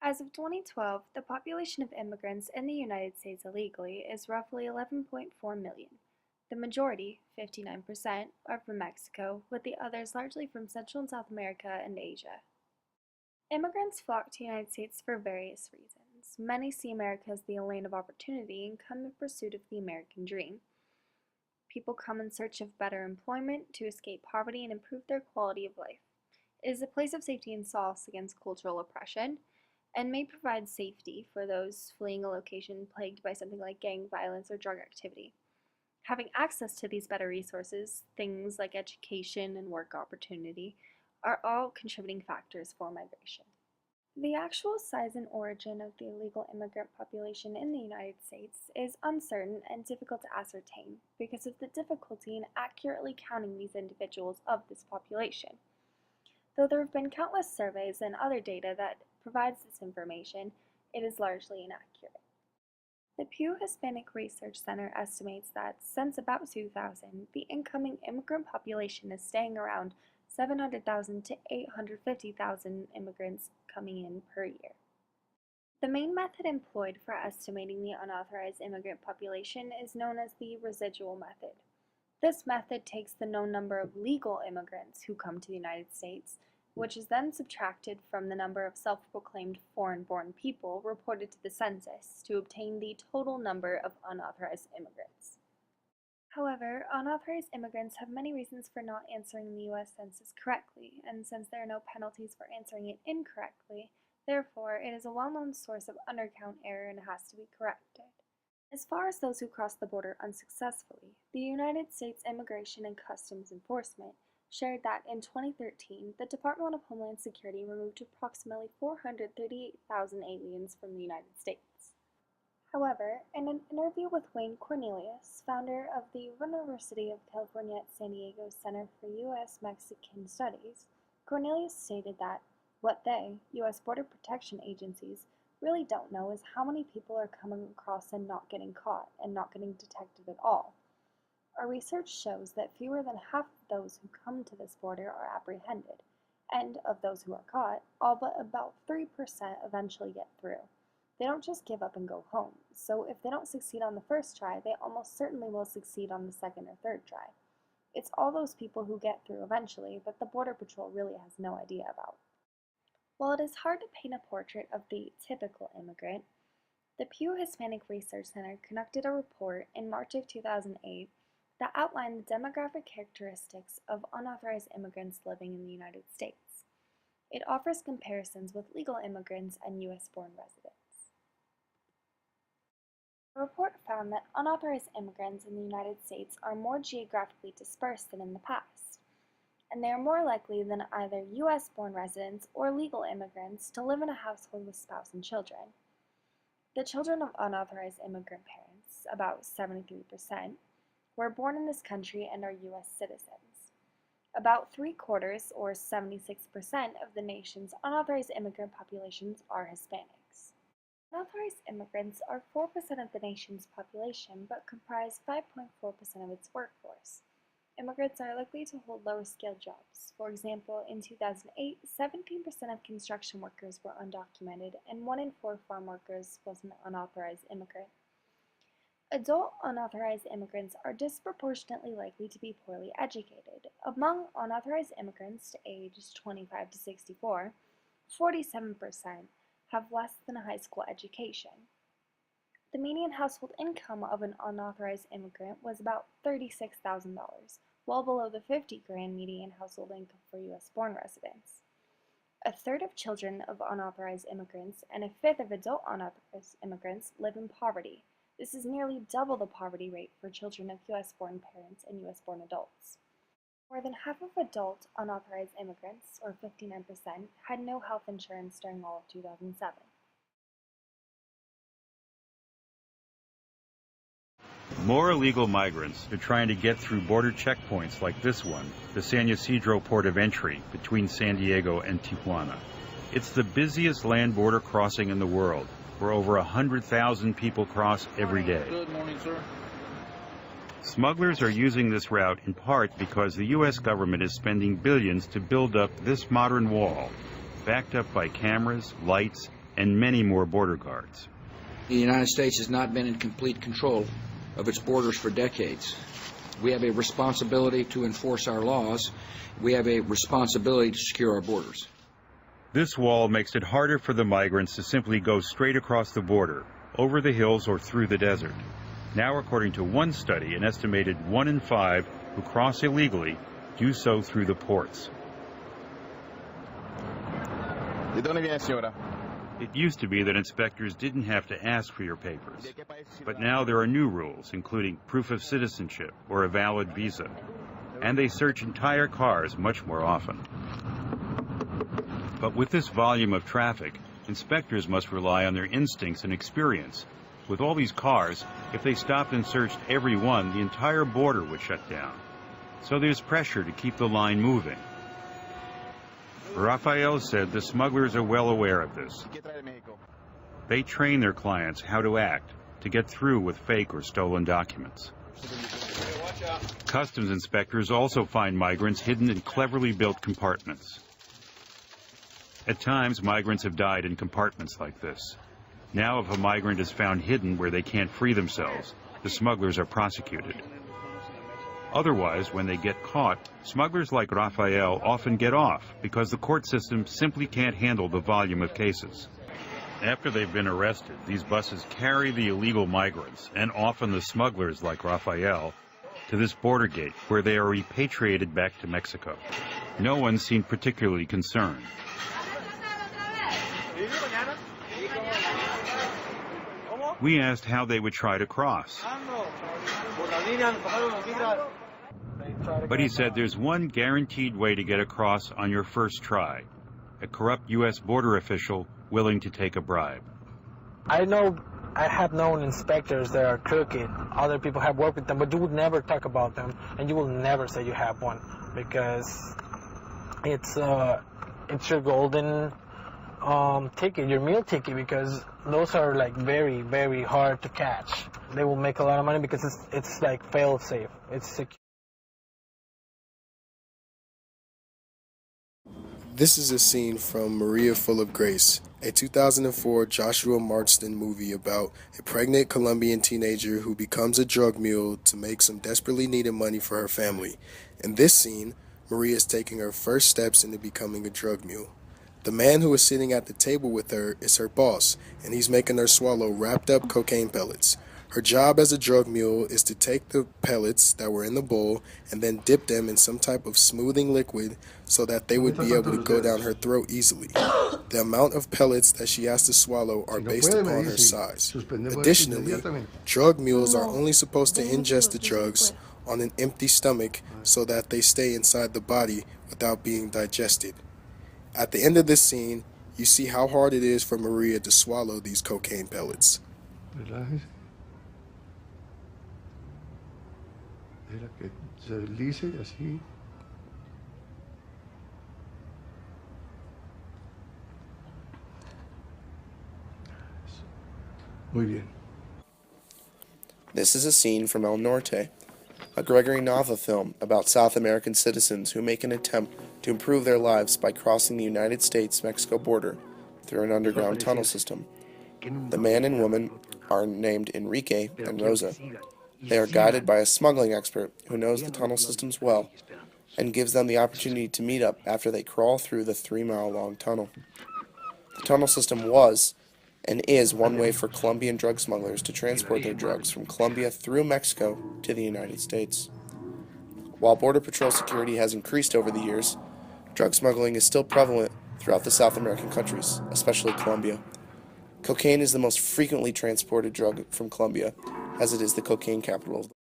As of 2012, the population of immigrants in the United States illegally is roughly 11.4 million. The majority, 59%, are from Mexico, with the others largely from Central and South America and Asia. Immigrants flock to the United States for various reasons. Many see America as the land of opportunity and come in pursuit of the American dream. People come in search of better employment, to escape poverty and improve their quality of life. It is a place of safety and solace against cultural oppression, and may provide safety for those fleeing a location plagued by something like gang violence or drug activity. Having access to these better resources, things like education and work opportunity, are all contributing factors for migration. The actual size and origin of the illegal immigrant population in the United States is uncertain and difficult to ascertain because of the difficulty in accurately counting these individuals of this population. Though there have been countless surveys and other data that provides this information, it is largely inaccurate. The Pew Hispanic Research Center estimates that since about 2000, the incoming immigrant population is staying around 700,000 to 850,000 immigrants coming in per year. The main method employed for estimating the unauthorized immigrant population is known as the residual method. This method takes the known number of legal immigrants who come to the United States, which is then subtracted from the number of self-proclaimed foreign-born people reported to the census to obtain the total number of unauthorized immigrants. However, unauthorized immigrants have many reasons for not answering the U.S. Census correctly, and since there are no penalties for answering it incorrectly, therefore it is a well-known source of undercount error and has to be corrected. As far as those who cross the border unsuccessfully, the United States Immigration and Customs Enforcement shared that in 2013, the Department of Homeland Security removed approximately 438,000 aliens from the United States. However, in an interview with Wayne Cornelius, founder of the University of California at San Diego Center for U.S.-Mexican Studies, Cornelius stated that what they, U.S. Border Protection agencies, really don't know is how many people are coming across and not getting caught and not getting detected at all. Our research shows that fewer than half of those who come to this border are apprehended, and of those who are caught, all but about 3% eventually get through. They don't just give up and go home, so if they don't succeed on the first try, they almost certainly will succeed on the second or third try. It's all those people who get through eventually that the Border Patrol really has no idea about. While it is hard to paint a portrait of the typical immigrant, the Pew Hispanic Research Center conducted a report in March of 2008 that outlined the demographic characteristics of unauthorized immigrants living in the United States. It offers comparisons with legal immigrants and U.S.-born residents. The report found that unauthorized immigrants in the United States are more geographically dispersed than in the past, and they are more likely than either U.S.-born residents or legal immigrants to live in a household with spouse and children. The children of unauthorized immigrant parents, about 73%, were born in this country and are U.S. citizens. About 3/4, or 76%, of the nation's unauthorized immigrant populations are Hispanics. Unauthorized immigrants are 4% of the nation's population, but comprise 5.4% of its workforce. Immigrants are likely to hold lower-skilled jobs. For example, in 2008, 17% of construction workers were undocumented, and 1 in 4 farm workers was an unauthorized immigrant. Adult unauthorized immigrants are disproportionately likely to be poorly educated. Among unauthorized immigrants aged 25 to 64, 47% have less than a high school education. The median household income of an unauthorized immigrant was about $36,000, well below the $50,000 median household income for U.S.-born residents. A third of children of unauthorized immigrants and a fifth of adult unauthorized immigrants live in poverty. This is nearly double the poverty rate for children of U.S.-born parents and U.S.-born adults. More than half of adult unauthorized immigrants, or 59%, had no health insurance during all of 2007. More illegal migrants are trying to get through border checkpoints like this one, the San Ysidro port of entry between San Diego and Tijuana. It's the busiest land border crossing in the world, where over 100,000 people cross every day. Good morning, sir. Smugglers are using this route in part because the U.S. government is spending billions to build up this modern wall, backed up by cameras, lights, and many more border guards. The United States has not been in complete control of its borders for decades. We have a responsibility to enforce our laws. We have a responsibility to secure our borders. This wall makes it harder for the migrants to simply go straight across the border, over the hills or through the desert. Now, according to one study, an estimated 1 in 5 who cross illegally do so through the ports. It used to be that inspectors didn't have to ask for your papers, but now there are new rules, including proof of citizenship or a valid visa, and they search entire cars much more often. But with this volume of traffic, inspectors must rely on their instincts and experience. With all these cars, if they stopped and searched every one, the entire border would shut down. So there's pressure to keep the line moving. Rafael said the smugglers are well aware of this. They train their clients how to act to get through with fake or stolen documents. Customs inspectors also find migrants hidden in cleverly built compartments. At times, migrants have died in compartments like this. Now, if a migrant is found hidden where they can't free themselves, the smugglers are prosecuted. Otherwise, when they get caught, smugglers like Rafael often get off because the court system simply can't handle the volume of cases. After they've been arrested, these buses carry the illegal migrants, and often the smugglers like Rafael, to this border gate where they are repatriated back to Mexico. No one seemed particularly concerned. We asked how they would try to cross. But he said there's one guaranteed way to get across on your first try: a corrupt U.S. border official willing to take a bribe. I have known inspectors that are crooked. Other people have worked with them, but you would never talk about them, and you will never say you have one, because it's your golden ticket, your meal ticket, because those are like very, very hard to catch. They will make a lot of money because it's like fail safe. It's secure. This is a scene from Maria Full of Grace, a 2004 Joshua Marston movie about a pregnant Colombian teenager who becomes a drug mule to make some desperately needed money for her family. In this scene, Maria is taking her first steps into becoming a drug mule. The man who is sitting at the table with her is her boss, and he's making her swallow wrapped up cocaine pellets. Her job as a drug mule is to take the pellets that were in the bowl and then dip them in some type of smoothing liquid so that they would be able to go down her throat easily. The amount of pellets that she has to swallow are based upon her size. Additionally, drug mules are only supposed to ingest the drugs on an empty stomach so that they stay inside the body without being digested. At the end of this scene, you see how hard it is for Maria to swallow these cocaine pellets. This is a scene from El Norte, a Gregory Nava film about South American citizens who make an attempt to improve their lives by crossing the United States-Mexico border through an underground tunnel system. The man and woman are named Enrique and Rosa. They are guided by a smuggling expert who knows the tunnel systems well and gives them the opportunity to meet up after they crawl through the 3-mile-long tunnel. The tunnel system was and is one way for Colombian drug smugglers to transport their drugs from Colombia through Mexico to the United States. While Border Patrol security has increased over the years, drug smuggling is still prevalent throughout the South American countries, especially Colombia. Cocaine is the most frequently transported drug from Colombia, as it is the cocaine capital of the world.